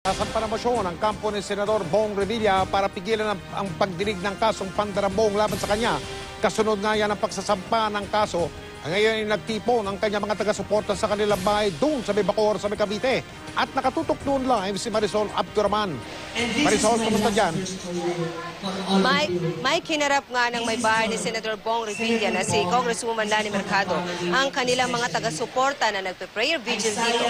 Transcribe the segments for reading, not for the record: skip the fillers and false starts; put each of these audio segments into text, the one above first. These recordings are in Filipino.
Sa panamasyon ang kampo ni Senador Bong Revilla para pigilan ang pagdinig ng kasong pandarambong laban sa kanya. Kasunod nga yan ang pagsasampa ng kaso. Ngayon ay nagtipon ang kanyang mga taga-suporta sa kanilang bahay doon sa Bacoor sa Cavite. At nakatutok noon live si Marisol Abduraman. Marisol, kamusta dyan? Mike, hinarap nga ng may bahay ni Senador Bong Revilla na si Congresswoman Lani Mercado ang kanilang mga taga-suporta na nagpe-prayer vigil dito.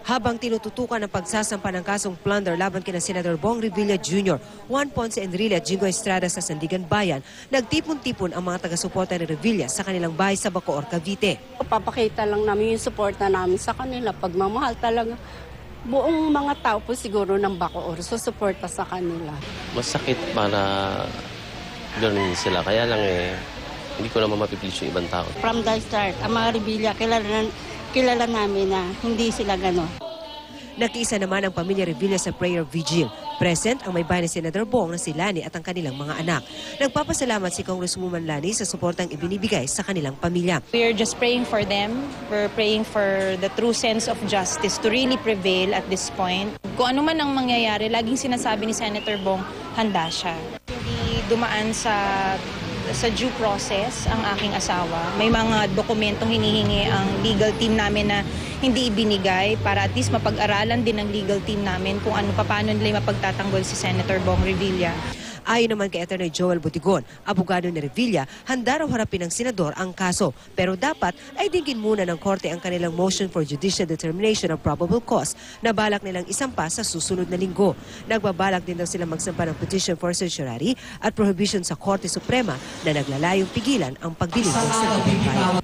Habang tinututukan ang pagsasampa ng kasong plunder laban kina Senador Bong Revilla Jr., Juan Ponce Enrile at Jingo Estrada sa Sandigan Bayan, nagtipon-tipon ang mga taga-suporta ni Revilla sa kanilang bahay sa Bacoor, Cavite. Papakita lang namin yung suporta namin sa kanila. Pagmamahal talaga. Buong mga tao po siguro ng Bacoor susuporta sa kanila. Masakit para gano'n sila. Kaya lang hindi ko naman mapiplis yung ibang tao. From the start, ang mga Revilla, kilala namin na hindi sila gano'n. Nakiisa naman ang pamilya Revilla sa prayer vigil. Present ang may bahay ni Senador Bong na si Lani at ang kanilang mga anak. Nagpapasalamat si Congresswoman Lani sa suportang ibinibigay sa kanilang pamilya. We are just praying for them. We're praying for the true sense of justice to really prevail at this point. Kung ano man ang mangyayari, laging sinasabi ni Senator Bong, handa siya. Hindi dumaan sa due process ang aking asawa. May mga dokumentong hinihingi ang legal team namin na hindi ibinigay para at least mapag-aralan din ng legal team namin kung paano nila mapagtatanggol si Senator Bong Revilla. Ayon naman kay Atty. Joel Butigon, abogado ni Revilla, handa raw harapin ng senador ang kaso. Pero dapat ay digin muna ng korte ang kanilang motion for judicial determination of probable cause na balak nilang isampa sa susunod na linggo. Nagbabalak din daw silang magsampa ng petition for certiorari at prohibition sa Korte Suprema na naglalayong pigilan ang pagdinig ng Senado.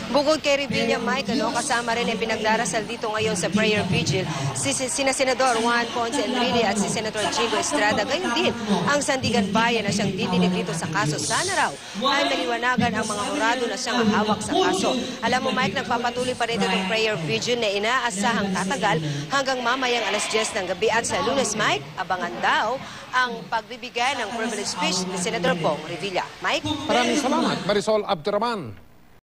Bukod kay Revilla, Mike, kasama rin ang pinagdarasal dito ngayon sa prayer vigil sina Senador Juan Ponce Enrile at si Senator Jingo Estrada. Gayon din ang Sandigan Bayan na siyang didinig dito sa kaso. Sana raw ay maliwanagan ang mga hurado na siyang hawak sa kaso. Alam mo, Mike, nagpapatuloy pa rin itong prayer vigil na inaasahang tatagal hanggang mamayang alas 10 ng gabi. At sa Lunes, Mike, abangan daw ang pagbibigay ng privilege speech ni Senador Bong Revilla. Mike? Maraming salamat, Marisol Abduraman.